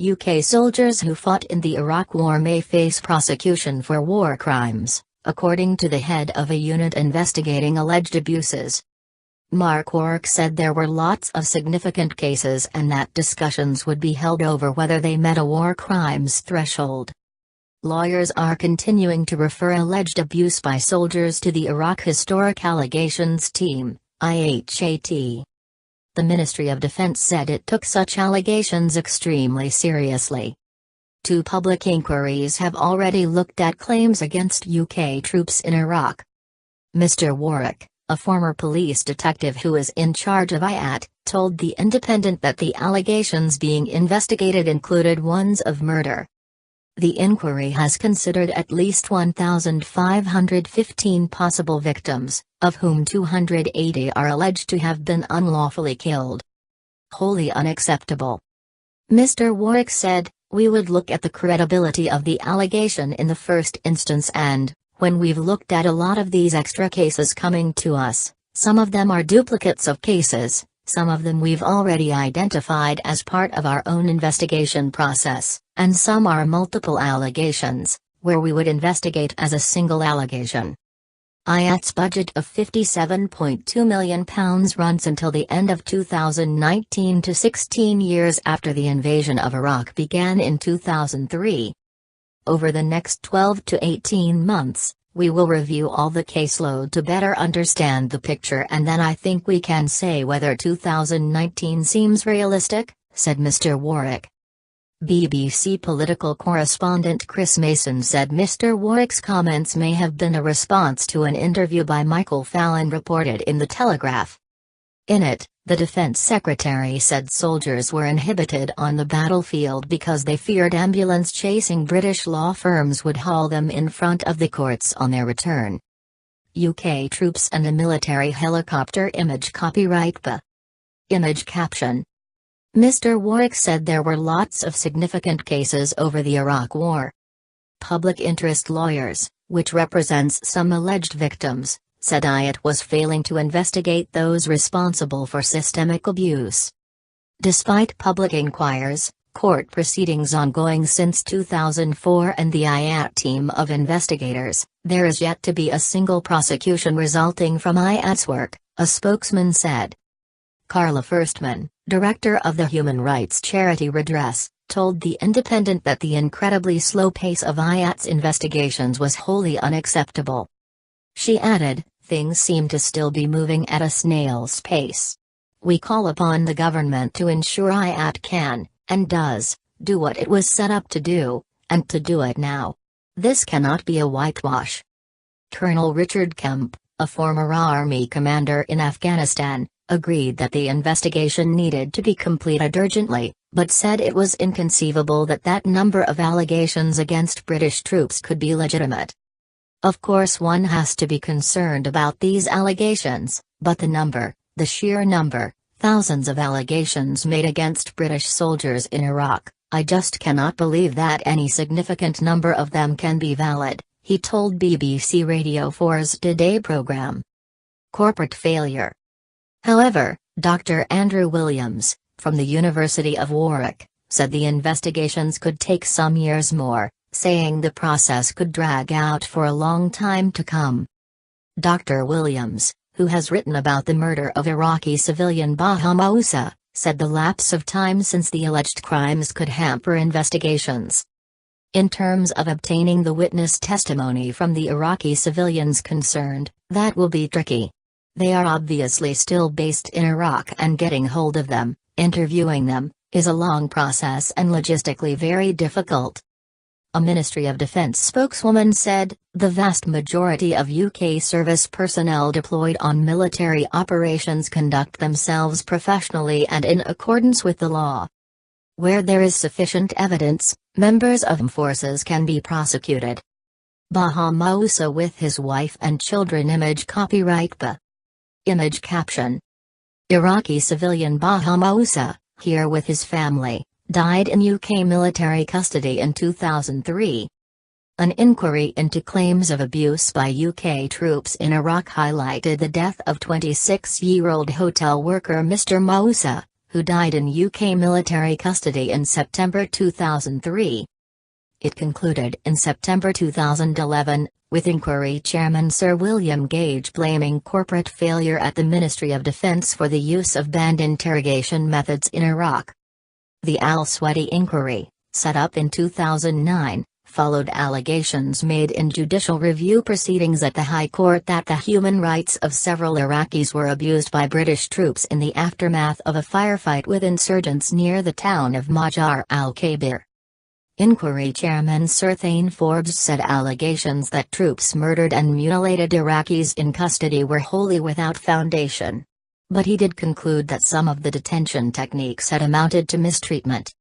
UK soldiers who fought in the Iraq War may face prosecution for war crimes, according to the head of a unit investigating alleged abuses. Mark Warwick said there were lots of significant cases and that discussions would be held over whether they met a war crimes threshold. Lawyers are continuing to refer alleged abuse by soldiers to the Iraq Historic Allegations Team, IHAT. The Ministry of Defense said it took such allegations extremely seriously. 2 public inquiries have already looked at claims against UK troops in Iraq. Mr. Warwick, a former police detective who is in charge of IHAT, told The Independent that the allegations being investigated included ones of murder. The inquiry has considered at least 1,515 possible victims, of whom 280 are alleged to have been unlawfully killed. Wholly unacceptable. Mr. Warwick said, "We would look at the credibility of the allegation in the first instance and, when we've looked at a lot of these extra cases coming to us, some of them are duplicates of cases, some of them we've already identified as part of our own investigation process, and some are multiple allegations, where we would investigate as a single allegation." IHAT's budget of £57.2 million runs until the end of 2019 to 16 years after the invasion of Iraq began in 2003. Over the next 12 to 18 months, we will review all the caseload to better understand the picture and then I think we can say whether 2019 seems realistic, said Mr. Warwick. BBC political correspondent Chris Mason said Mr. Warwick's comments may have been a response to an interview by Michael Fallon reported in The Telegraph. In it, the Defense Secretary said soldiers were inhibited on the battlefield because they feared ambulance-chasing British law firms would haul them in front of the courts on their return. UK troops and a military helicopter image copyright by. Image caption. Mr. Warwick said there were lots of significant cases over the Iraq War. Public interest lawyers, which represents some alleged victims, said IHAT was failing to investigate those responsible for systemic abuse. Despite public inquiries, court proceedings ongoing since 2004 and the IHAT team of investigators, there is yet to be a single prosecution resulting from IHAT's work, a spokesman said. Carla Firstman, director of the human rights charity Redress, told The Independent that the incredibly slow pace of IHAT's investigations was wholly unacceptable. She added, "Things seem to still be moving at a snail's pace. We call upon the government to ensure IHAT can, and does, do what it was set up to do, and to do it now. This cannot be a whitewash." Colonel Richard Kemp, a former Army commander in Afghanistan, agreed that the investigation needed to be completed urgently, but said it was inconceivable that that number of allegations against British troops could be legitimate. Of course one has to be concerned about these allegations, but the sheer number, thousands of allegations made against British soldiers in Iraq, I just cannot believe that any significant number of them can be valid, he told BBC Radio 4's Today programme. Corporate failure. However, Dr. Andrew Williams, from the University of Warwick, said the investigations could take some years more, saying the process could drag out for a long time to come. Dr. Williams, who has written about the murder of Iraqi civilian Baha Moussa, said the lapse of time since the alleged crimes could hamper investigations. In terms of obtaining the witness testimony from the Iraqi civilians concerned, that will be tricky. They are obviously still based in Iraq and getting hold of them, interviewing them, is a long process and logistically very difficult. A Ministry of Defense spokeswoman said, "The vast majority of UK service personnel deployed on military operations conduct themselves professionally and in accordance with the law. Where there is sufficient evidence, members of forces can be prosecuted." Baha Moussa with his wife and children. Image copyright by. Image caption. Iraqi civilian Baha Moussa, here with his family, died in UK military custody in 2003. An inquiry into claims of abuse by UK troops in Iraq highlighted the death of 26-year-old hotel worker Mr. Moussa, who died in UK military custody in September 2003. It concluded in September 2011, with Inquiry Chairman Sir William Gage blaming corporate failure at the Ministry of Defence for the use of banned interrogation methods in Iraq. The Al-Swati inquiry, set up in 2009, followed allegations made in judicial review proceedings at the High Court that the human rights of several Iraqis were abused by British troops in the aftermath of a firefight with insurgents near the town of Majar al-Kabir. Inquiry Chairman Sir Thane Forbes said allegations that troops murdered and mutilated Iraqis in custody were wholly without foundation. But he did conclude that some of the detention techniques had amounted to mistreatment.